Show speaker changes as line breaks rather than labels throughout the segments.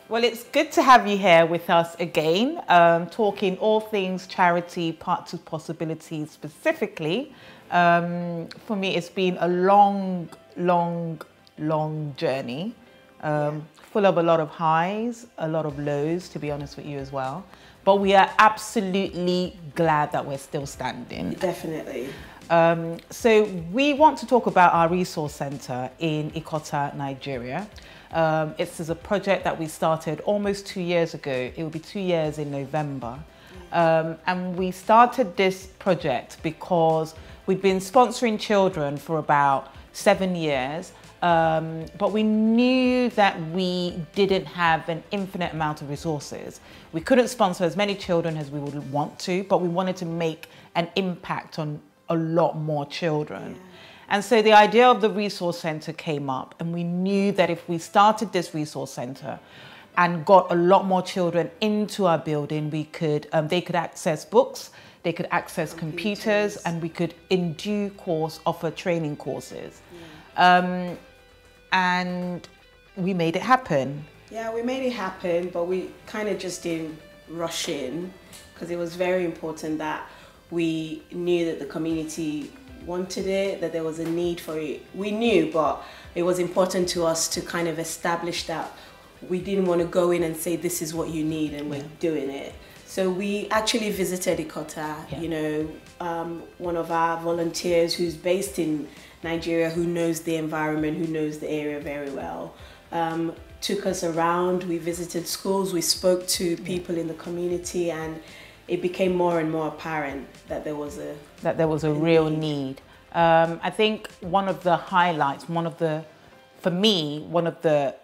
Well, it's good to have you here with us again, talking all things charity, Part 2 Possibilities specifically. For me, it's been a long journey, full of a lot of highs, a lot of lows, to be honest with you as well. But we are absolutely glad that we're still standing.
Definitely.
So we want to talk about our resource center in Ikota, Nigeria. It's a project that we started almost 2 years ago. It will be 2 years in November. And we started this project because we've been sponsoring children for about 7 years. But we knew that we didn't have an infinite amount of resources. We couldn't sponsor as many children as we would want to, but we wanted to make an impact on a lot more children. Yeah. And so the idea of the resource center came up, and we knew that if we started this resource center and got a lot more children into our building, we could, they could access books, they could access computers, and we could in due course offer training courses. Yeah. And we made it happen.
Yeah, we made it happen, but we kind of just didn't rush in because it was very important that we knew that the community wanted it, that there was a need for it. We knew, but it was important to us to kind of establish that we didn't want to go in and say, this is what you need, and we're doing it. So we actually visited Ikota, you know, one of our volunteers who's based in Nigeria, who knows the environment, who knows the area very well, took us around. We visited schools, we spoke to people in the community, and it became more and more apparent that there was a real need. I think one of the highlights, for me, one of the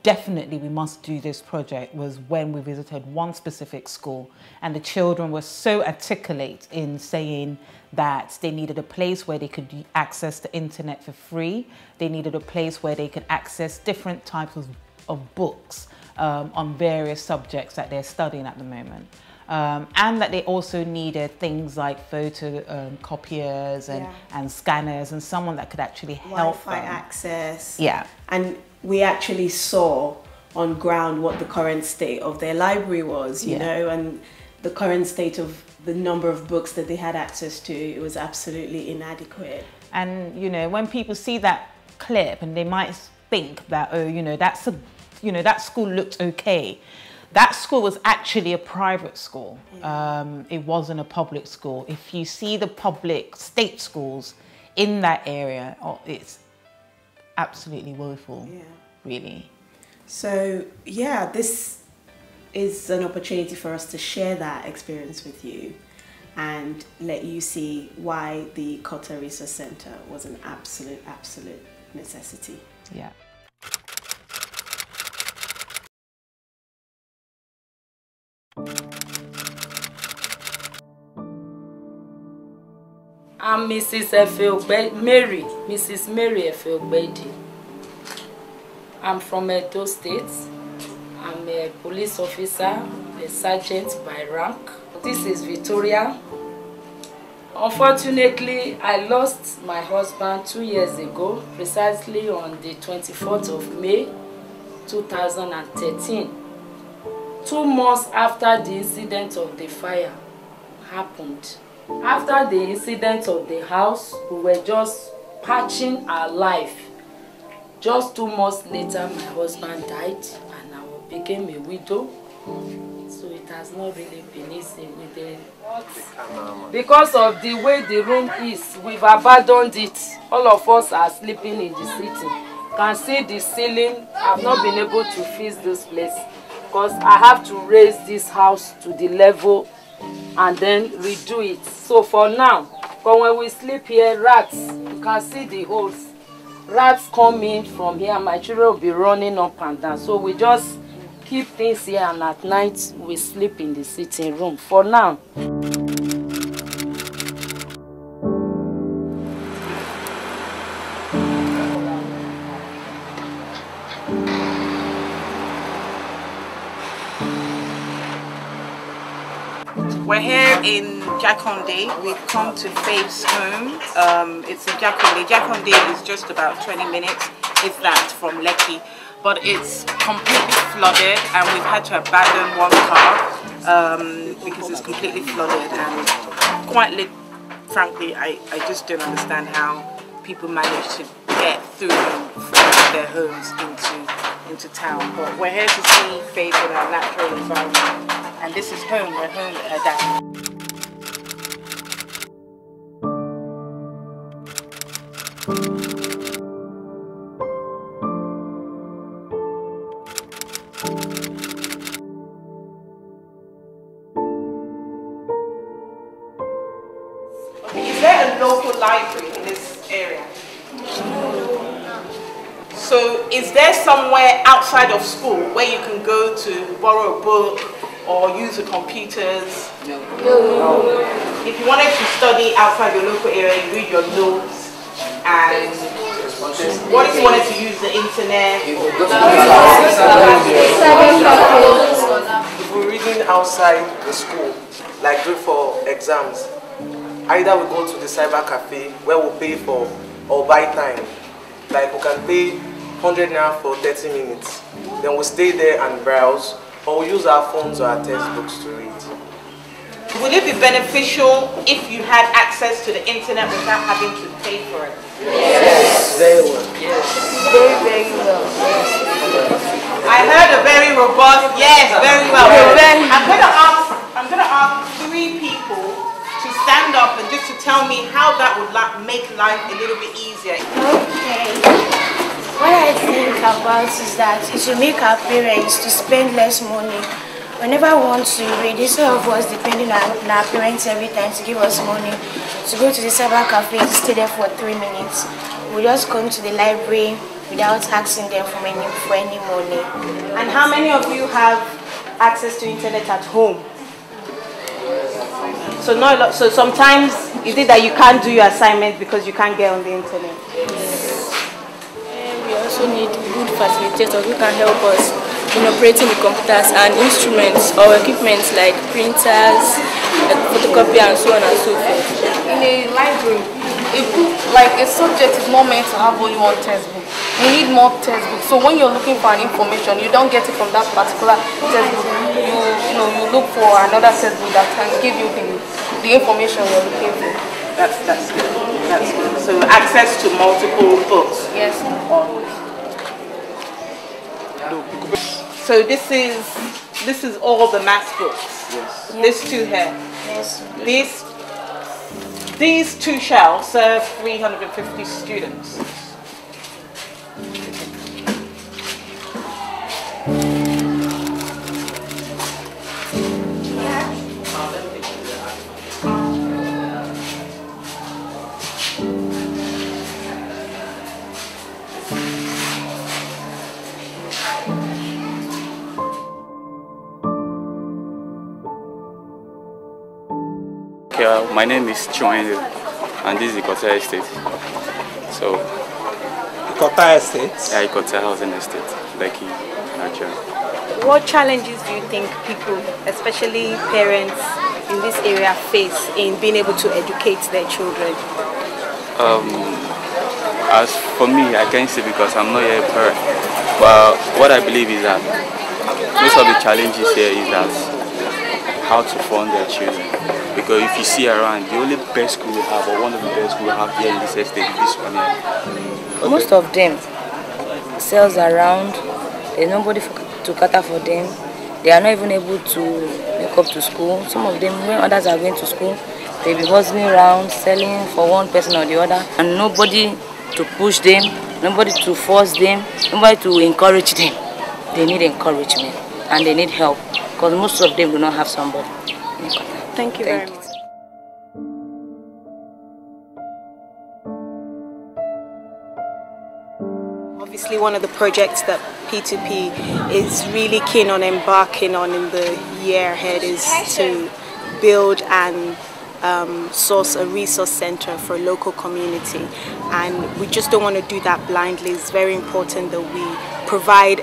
definitely we must do this project was when we visited one specific school, and the children were so articulate in saying that they needed a place where they could access the internet for free. They needed a place where they could access different types of books on various subjects that they're studying at the moment. And that they also needed things like photo copiers and scanners, and someone that could actually help Wi-Fi access.
Yeah.
And we actually saw on ground what the current state of their library was, you know, and the current state of the number of books that they had access to. It was absolutely inadequate.
And, you know, when people see that clip, and they might think that, oh, you know, that school looked okay. That school was actually a private school. It wasn't a public school. If you see the public state schools in that area, it's absolutely woeful, really. So,
yeah, this is an opportunity for us to share that experience with you and let you see why the Ikota Resource Center was an absolute necessity.
Yeah.
I'm Mrs. Mary Efe. I'm from Edo State. I'm a police officer, a sergeant by rank. This is Victoria. Unfortunately, I lost my husband 2 years ago, precisely on the 24th of May 2013. 2 months after the incident of the fire happened. After the incident of the house, we were just patching our life. Just 2 months later, my husband died and I became a widow. So it has not really been easy with the... Because of the way the room is, we've abandoned it. All of us are sleeping in the city. You can see the ceiling. I've not been able to fix this place because I have to raise this house to the level and then redo it. So for now, but when we sleep here, rats, you can see the holes. Rats come in from here, my children will be running up and down. So we just keep things here, and at night we sleep in the sitting room for now.
We're here in Jakonde. We've come to Faith's home. It's in Jakonde. Jakonde is just about 20 minutes, if that, from Lekki. but it's completely flooded, and we've had to abandon one car because it's completely flooded, and frankly, I just don't understand how people manage to get through from their homes into town. But we're here to see Faith in our natural environment, and this is home. We're home at her dad. Is there a local library in this area? So is there somewhere outside of school where you can go to borrow a book or use the computers? No. If you wanted to study outside your local area, you read your notes, and what if you wanted to use the internet?
If we're reading outside the school, like doing for exams, either we go to the cyber cafe where we'll pay for or buy time. Like we can pay 100 naira for 30 minutes. Then we'll stay there and browse, or we'll use our phones or our textbooks to read.
Would it be beneficial if you had access to the internet without having to pay for it?
Yes, very well.
Yes. Very, very well.
I heard a very robust yes, very well. I'm gonna ask 3 people to stand up and just to tell me how that would make life a little bit easier.
Okay. What I think about is that it should make our parents to spend less money. Whenever we want to read, instead of us depending on our parents every time to give us money, to go to the cyber cafe to stay there for 3 minutes, we just come to the library without asking them for any money.
And how many of you have access to internet at home? So not a lot. So sometimes is it that you can't do your assignments because you can't get on the internet?
We also need good facilitators who can help us in operating the computers and instruments or equipment like printers, photocopier, and so on and so forth.
In a library, like a subject is not meant to have only one textbook. You need more textbooks. So when you're looking for an information, you don't get it from that particular textbook. You look for another textbook that can give you the information you're looking for.
That's good. That's good. So access to multiple books.
Yes.
So this is all the maths books.
Yes.
This 2 here.
Yes.
These 2 shelves serve 350 students.
My name is Chouende, and this is Ikota Estate. So,
Ikota Estate?
Yeah, Ikota Housing Estate, Lekki, Nigeria.
What challenges do you think people, especially parents in this area, face in being able to educate their children?
As for me, I can't say because I'm not yet a parent. But what I believe is that most of the challenges here is that how to fund their children. Because if you see around, the only best school we have, or one of the best schools we have here in this estate is this one here.
Most of them sells around, there's nobody to cater for them. They are not even able to make up to school. Some of them, when others are going to school, they be hustling around, selling for one person or the other, and nobody to push them, nobody to force them, nobody to encourage them. They need encouragement and they need help because most of them do not have somebody.
Thank you very much. Obviously, one of the projects that P2P is really keen on embarking on in the year ahead is to build and source a resource center for a local community, and we just don't want to do that blindly. It's very important that we provide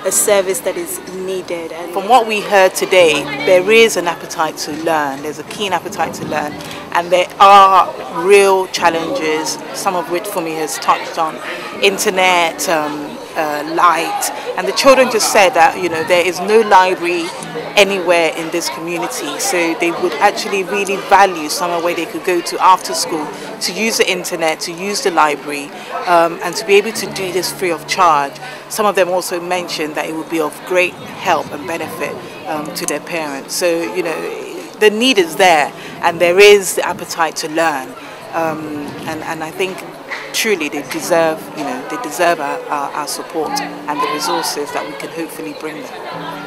a service that is needed. And
from what we heard today, there is an appetite to learn. There's a keen appetite to learn, and there are real challenges, some of which Fumi has touched on: internet, light. And the children just said that, you know, there is no library anywhere in this community, so they would actually really value somewhere where they could go to after school to use the internet, to use the library, and to be able to do this free of charge. Some of them also mentioned that it would be of great help and benefit to their parents. So, you know, the need is there, and there is the appetite to learn, and I think truly they deserve, you know, they deserve our support and the resources that we can hopefully bring them.